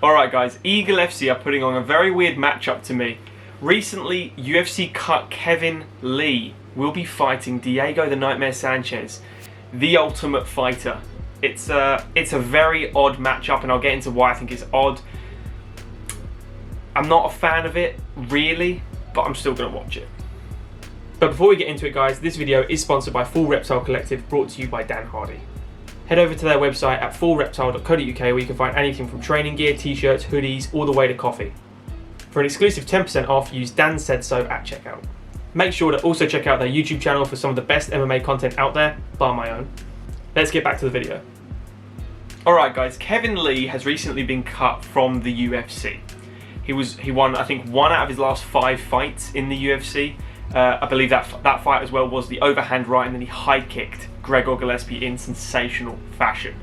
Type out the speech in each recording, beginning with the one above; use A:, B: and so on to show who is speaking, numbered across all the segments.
A: Alright guys, Eagle FC are putting on a very weird matchup to me. Recently, UFC cut Kevin Lee will be fighting Diego the Nightmare Sanchez, the Ultimate Fighter. It's a very odd matchup, and I'll get into why I think it's odd. I'm not a fan of it, really, but I'm still going to watch it. But before we get into it guys, this video is sponsored by Full Reptile Collective, brought to you by Dan Hardy. Head over to their website at fullreptile.co.uk where you can find anything from training gear, t-shirts, hoodies, all the way to coffee. For an exclusive 10% off, use Dan Said So at checkout. Make sure to also check out their YouTube channel for some of the best MMA content out there, bar my own. Let's get back to the video. Alright guys, Kevin Lee has recently been cut from the UFC. He won, I think, 1 out of his last 5 fights in the UFC. I believe that fight as well was the overhand right, and then he high-kicked Gregor Gillespie in sensational fashion.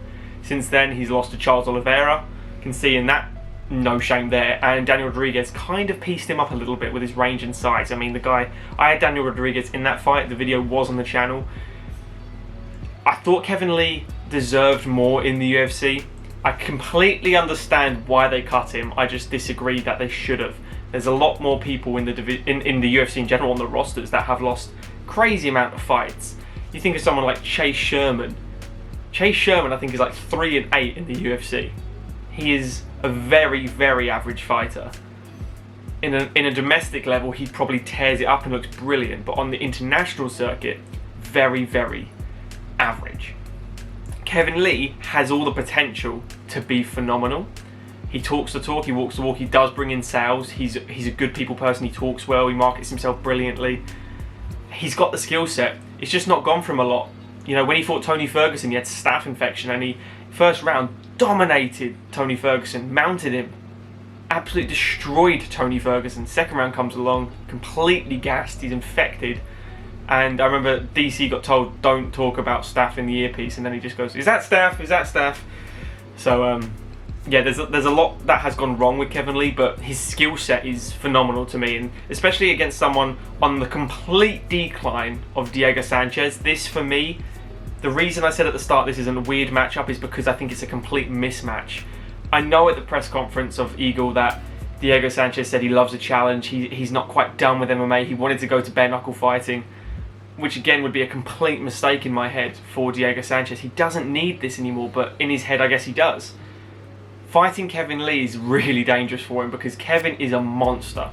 A: Since then, he's lost to Charles Oliveira. You can see in that, no shame there. And Daniel Rodriguez kind of pieced him up a little bit with his range and size. I mean, I had Daniel Rodriguez in that fight. The video was on the channel. I thought Kevin Lee deserved more in the UFC. I completely understand why they cut him. I just disagree that they should have. There's a lot more people in the UFC in general on the rosters that have lost crazy amount of fights. You think of someone like Chase Sherman. Chase Sherman, I think, is like 3-8 in the UFC. He is a very, very average fighter. In a domestic level, he probably tears it up and looks brilliant, but on the international circuit, very, very average. Kevin Lee has all the potential to be phenomenal. He talks the talk, he walks the walk, he does bring in sales, he's a good people person, he talks well, he markets himself brilliantly. He's got the skill set, it's just not gone from a lot. You know, when he fought Tony Ferguson, he had staph infection, and he, first round, dominated Tony Ferguson, mounted him, absolutely destroyed Tony Ferguson. Second round comes along, completely gassed, he's infected. And I remember DC got told, don't talk about staph in the earpiece, and then he just goes, is that staph? Is that staph? So, yeah, there's a lot that has gone wrong with Kevin Lee, but his skill set is phenomenal to me, and especially against someone on the complete decline of Diego Sanchez. This, for me, the reason I said at the start this isn't a weird matchup is because I think it's a complete mismatch. I know at the press conference of Eagle that Diego Sanchez said he loves a challenge, he's not quite done with MMA, he wanted to go to bare knuckle fighting, which again would be a complete mistake in my head for Diego Sanchez. He doesn't need this anymore, but in his head I guess he does. Fighting Kevin Lee is really dangerous for him because Kevin is a monster.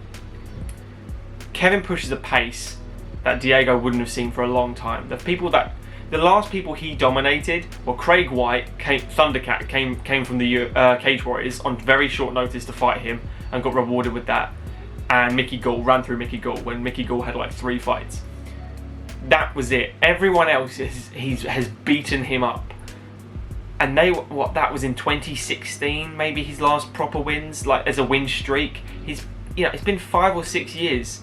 A: Kevin pushes a pace that Diego wouldn't have seen for a long time. The last people he dominated were Craig White, Thundercat came from the Cage Warriors on very short notice to fight him and got rewarded with that. And Mickey Gall ran through Mickey Gall when Mickey Gall had like 3 fights. That was it. Everyone else has beaten him up. And that was in 2016, maybe his last proper wins, like as a win streak. It's been 5 or 6 years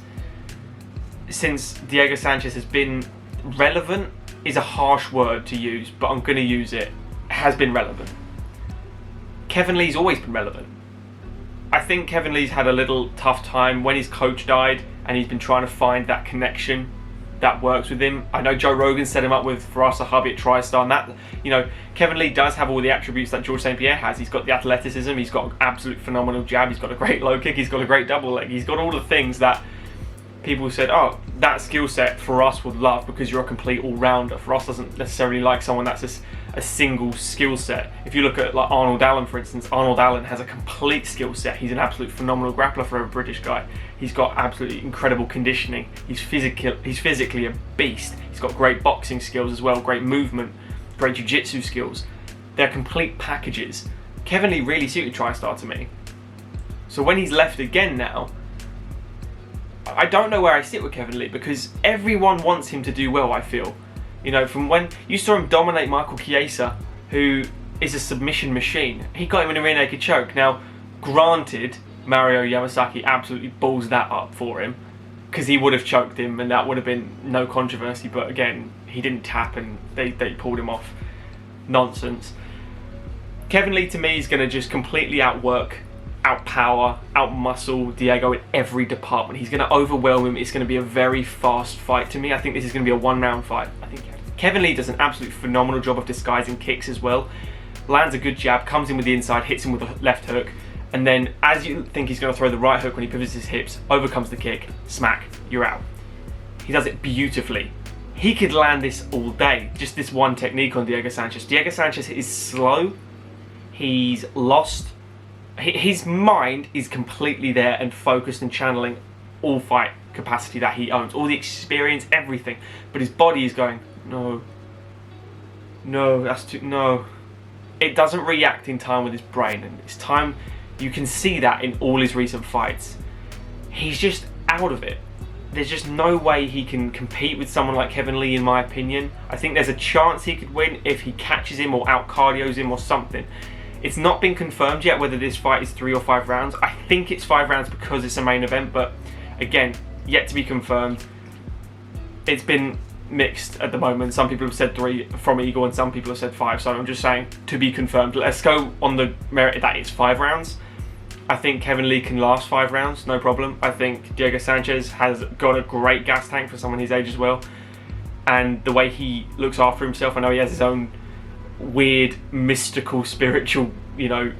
A: since Diego Sanchez has been relevant. Is a harsh word to use, but I'm going to use it. Has been relevant. Kevin Lee's always been relevant. I think Kevin Lee's had a little tough time when his coach died, and he's been trying to find that connection that works with him. I know Joe Rogan set him up with Faraz Sahabi at TriStar, and that, Kevin Lee does have all the attributes that George St. Pierre has. He's got the athleticism, he's got an absolute phenomenal jab, he's got a great low kick, he's got a great double leg, he's got all the things that people said, oh, that skill set for us would love because you're a complete all-rounder. For us doesn't necessarily like someone that's just a single skill set. If you look at like Arnold Allen, for instance, Arnold Allen has a complete skill set. He's an absolute phenomenal grappler for a British guy. He's got absolutely incredible conditioning. He's physically a beast. He's got great boxing skills as well, great movement, great jiu-jitsu skills. They're complete packages. Kevin Lee really suited TriStar to me. So when he's left again now, I don't know where I sit with Kevin Lee because everyone wants him to do well, I feel. From when you saw him dominate Michael Chiesa, who is a submission machine, he got him in a rear naked choke. Now, granted, Mario Yamasaki absolutely balls that up for him because he would have choked him and that would have been no controversy, but again, he didn't tap and they pulled him off. Nonsense. Kevin Lee to me is going to just completely outwork, outpower, outmuscle Diego in every department. He's going to overwhelm him. It's going to be a very fast fight to me. I think this is going to be a 1-round fight. I think Kevin Lee does an absolute phenomenal job of disguising kicks as well. Lands a good jab, comes in with the inside, hits him with a left hook, And then as you think he's going to throw the right hook when he pivots his hips, over comes the kick, smack, you're out. He does it beautifully. He could land this all day, just this one technique on Diego Sanchez. Diego Sanchez is slow, he's lost, his mind is completely there and focused and channeling all fight capacity that he owns, all the experience, everything. But his body is going, no, that's too, no. It doesn't react in time with his brain, and it's time, you can see that in all his recent fights. He's just out of it. There's just no way he can compete with someone like Kevin Lee, in my opinion. I think there's a chance he could win if he catches him or out-cardios him or something. It's not been confirmed yet whether this fight is 3 or 5 rounds. I think it's 5 rounds because it's a main event, but again, yet to be confirmed. It's been mixed at the moment. Some people have said 3 from Eagle and some people have said 5, so I'm just saying to be confirmed. Let's go on the merit that it's 5 rounds. I think Kevin Lee can last 5 rounds, no problem. I think Diego Sanchez has got a great gas tank for someone his age as well. And the way he looks after himself, I know he has his own weird, mystical, spiritual, you know,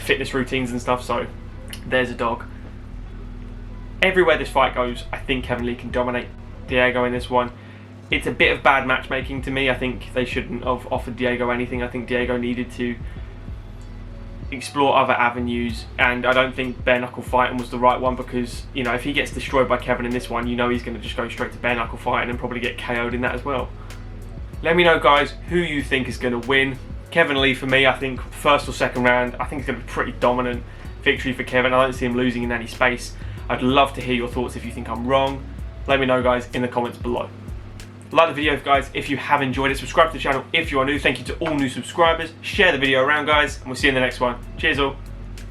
A: fitness routines and stuff, so there's a dog. Everywhere this fight goes, I think Kevin Lee can dominate Diego in this one. It's a bit of bad matchmaking to me. I think they shouldn't have offered Diego anything. I think Diego needed to explore other avenues, and I don't think bare knuckle fighting was the right one, because, you know, if he gets destroyed by Kevin in this one, you know he's going to just go straight to bare knuckle fighting and probably get KO'd in that as well. Let me know, guys, who you think is going to win. Kevin Lee for me, I think first or second round, I think it's going to be pretty dominant victory for Kevin. I don't see him losing in any space. I'd love to hear your thoughts if you think I'm wrong. Let me know, guys, in the comments below. Like the video, guys, if you have enjoyed it. Subscribe to the channel if you are new. Thank you to all new subscribers. Share the video around, guys, and we'll see you in the next one. Cheers all.